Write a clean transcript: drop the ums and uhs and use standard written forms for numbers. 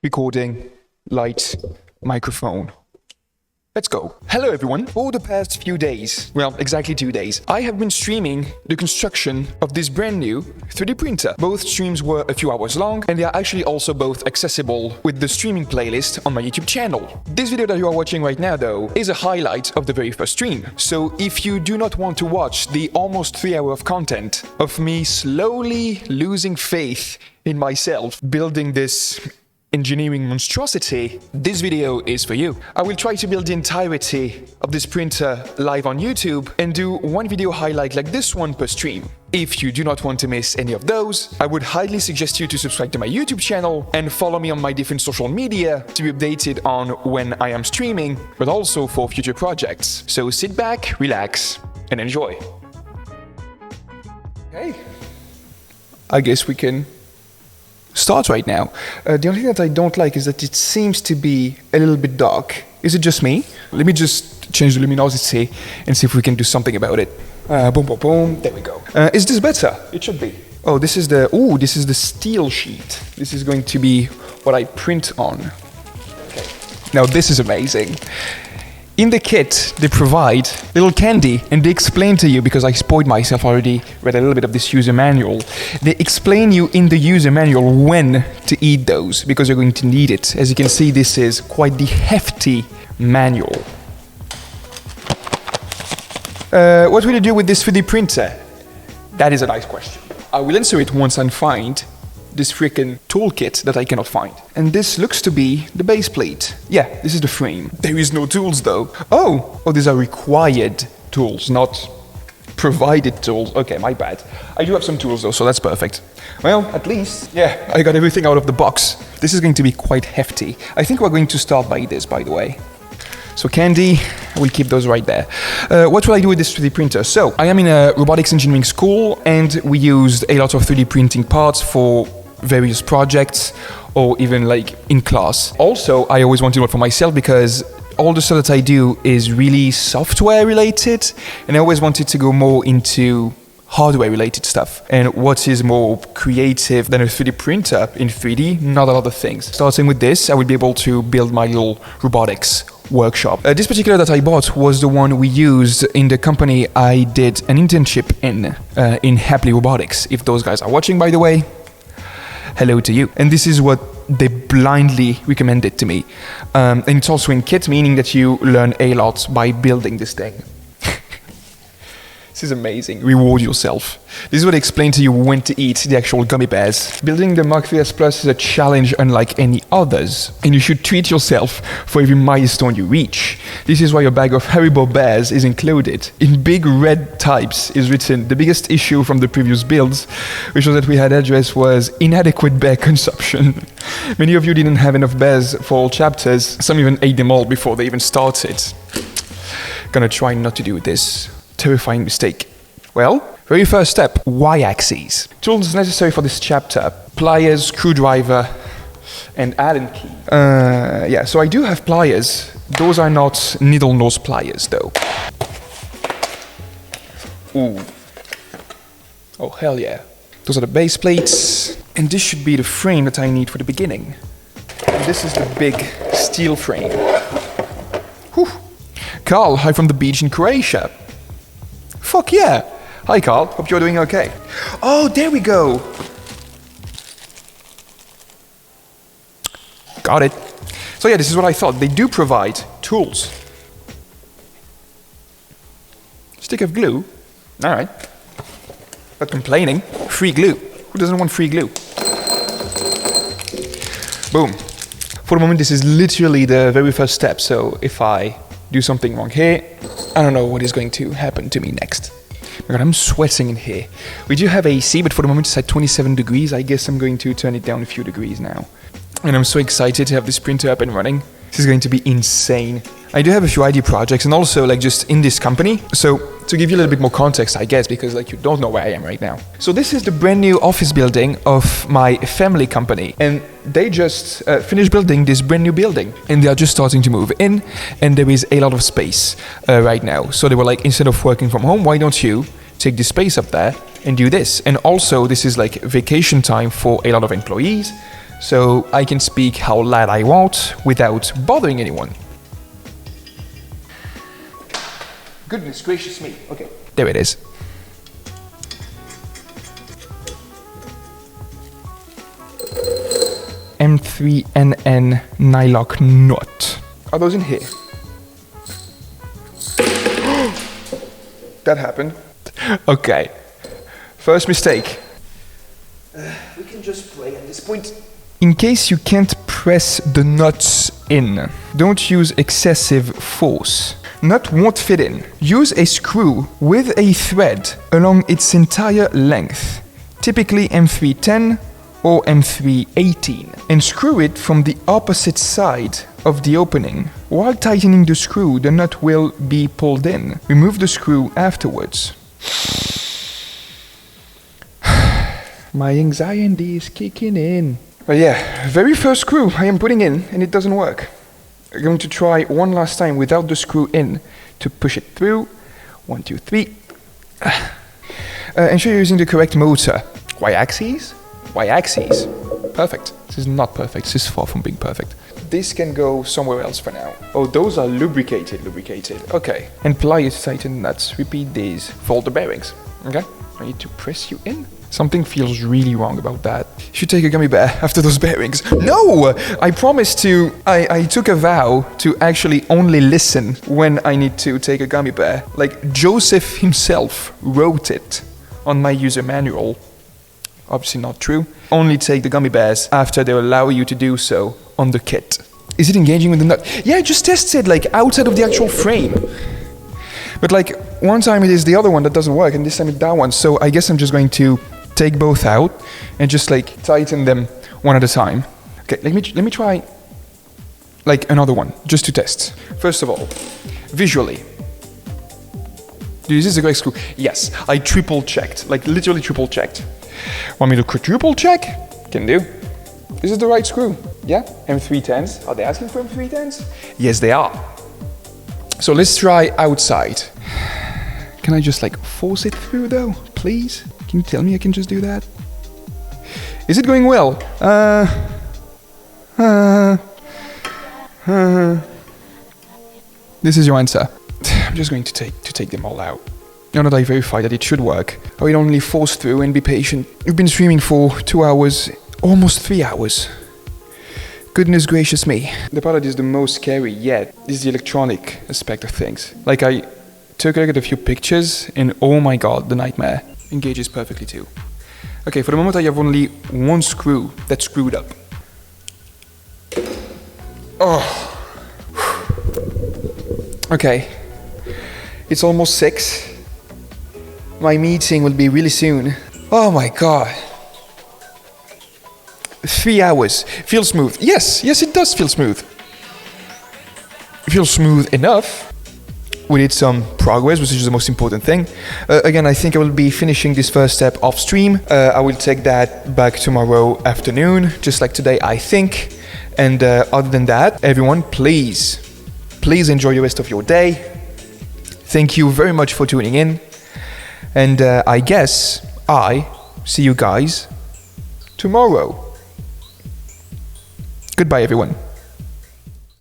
recording, light, microphone. Let's go. Hello everyone. For the past few days, well, exactly 2 days, I have been streaming the construction of this brand new 3D printer. Both streams were a few hours long, and they are actually also both accessible with the streaming playlist on my YouTube channel. This video that you are watching right now, though, is a highlight of the very first stream. So if you do not want to watch the almost 3 hour of content of me slowly losing faith in myself, building this engineering monstrosity, this video is for you. I will try to build the entirety of this printer live on YouTube and do one video highlight like this one per stream. If you do not want to miss any of those, I would highly suggest you to subscribe to my YouTube channel and follow me on my different social media to be updated on when I am streaming, but also for future projects. So sit back, relax, and enjoy. Okay, I guess we can start right now. The only thing that I don't like is that it seems to be a little bit dark. Is it just me? Let me just change the luminosity and see if we can do something about it. Boom, boom, boom. There we go. Is this better? It should be. Oh, this is the steel sheet. This is going to be what I print on. Okay. Now this is amazing. In the kit, they provide little candy, and they explain to you, because I spoiled myself already, read a little bit of this user manual, they explain you in the user manual when to eat those, because you're going to need it. As you can see, this is quite the hefty manual. What will you do with this 3D printer? That is a nice question. I will answer it once I find this freaking toolkit that I cannot find. And this looks to be the base plate. Yeah, this is the frame. There is no tools though. Oh, these are required tools, not provided tools. Okay, my bad. I do have some tools though, so that's perfect. Well, at least, yeah, I got everything out of the box. This is going to be quite hefty. I think we're going to start by this, by the way. So candy, we'll keep those right there. What will I do with this 3D printer? So, I am in a robotics engineering school, and we used a lot of 3D printing parts for various projects, or even like in class. Also, I always wanted one for myself because all the stuff that I do is really software related, and I always wanted to go more into hardware related stuff. And what is more creative than a 3D printer in 3D? Not a lot of things. Starting with this, I will be able to build my little robotics workshop. This particular that I bought was the one we used in the company I did an internship in Happily Robotics. If those guys are watching, by the way, hello to you. And this is what they blindly recommended to me. And it's also in kit, meaning that you learn a lot by building this thing. This is amazing. Reward yourself. This is what I explain to you when to eat the actual gummy bears. Building the Mk3S Plus is a challenge unlike any others, and you should treat yourself for every milestone you reach. This is why a bag of Haribo bears is included. In big red types is written, the biggest issue from the previous builds, which was that we had addressed, was inadequate bear consumption. Many of you didn't have enough bears for all chapters. Some even ate them all before they even started. Gonna try not to do this terrifying mistake. Well, very first step, Y-axis. Tools necessary for this chapter: pliers, screwdriver, and Allen key. Yeah, so I do have pliers. Those are not needle nose pliers though. Ooh. Oh, hell yeah. Those are the base plates. And this should be the frame that I need for the beginning. And this is the big steel frame. Whew. Carl, hi from the beach in Croatia. Fuck yeah! Hi Carl, hope you're doing okay. Oh, there we go! Got it. So yeah, this is what I thought. They do provide tools. Stick of glue? Alright. Not complaining. Free glue. Who doesn't want free glue? Boom. For the moment, this is literally the very first step, so if I do something wrong here, I don't know what is going to happen to me next. My God, I'm sweating in here. We do have AC, but for the moment it's at 27 degrees. I guess I'm going to turn it down a few degrees now. And I'm so excited to have this printer up and running. This is going to be insane. I do have a few ID projects, and also like just in this company. So to give you a little bit more context, I guess, because like you don't know where I am right now. So this is the brand new office building of my family company, and they just finished building this brand new building, and they are just starting to move in, and there is a lot of space right now. So they were like, instead of working from home, why don't you take this space up there and do this? And also this is like vacation time for a lot of employees. so I can speak how loud I want without bothering anyone. Goodness gracious me. Okay, there it is. M3NN nylock knot. Are those in here? That happened. Okay. First mistake. We can just play at this point. In case you can't press the nuts in, don't use excessive force. Nut won't fit in. Use a screw with a thread along its entire length, typically M310 or M318, and screw it from the opposite side of the opening. While tightening the screw, the nut will be pulled in. Remove the screw afterwards. My anxiety is kicking in. But yeah, very first screw I am putting in and it doesn't work. I'm going to try one last time without the screw in to push it through. 1, 2, 3. Ensure you're using the correct motor. Y-axis? Y-axis. Perfect. This is not perfect. This is far from being perfect. This can go somewhere else for now. Oh, those are lubricated. Okay. And pliers to tighten nuts. Repeat these for all the bearings. Okay? I need to press you in. Something feels really wrong about that. You should take a gummy bear after those bearings. No! I promised to... I took a vow to actually only listen when I need to take a gummy bear. Like, Joseph himself wrote it on my user manual. Obviously not true. Only take the gummy bears after they allow you to do so on the kit. Is it engaging with the nut? Yeah, just test it, like, outside of the actual frame. But, like, one time it is the other one that doesn't work, and this time it's that one. So I guess I'm just going to take both out and just like tighten them one at a time. Okay, let me try like another one just to test. First of all, visually, is this the correct screw? Yes, I triple checked, like literally triple checked. Want me to quadruple check? Can do. Is it the right screw? Yeah, M310s. Are they asking for M310s? Yes, they are. So let's try outside. Can I just like force it through though, please? Can you tell me I can just do that? Is it going well? This is your answer. I'm just going to take them all out. Now that I verify that it should work, I will only force through and be patient. You've been streaming for 2 hours, almost 3 hours. Goodness gracious me. The part that is the most scary yet is the electronic aspect of things. Like I took a look at a few pictures and oh my god, the nightmare. Engages perfectly too. Okay, for the moment I have only one screw that's screwed up. Oh. Okay. It's almost 6. My meeting will be really soon. Oh my god. 3 hours. Feels smooth. Yes, it does feel smooth. It feels smooth enough. We did some progress, which is the most important thing. Again, I think I will be finishing this first step off stream. I will take that back tomorrow afternoon, just like today, I think. And other than that, everyone, please enjoy the rest of your day. Thank you very much for tuning in. And I guess I see you guys tomorrow. Goodbye, everyone.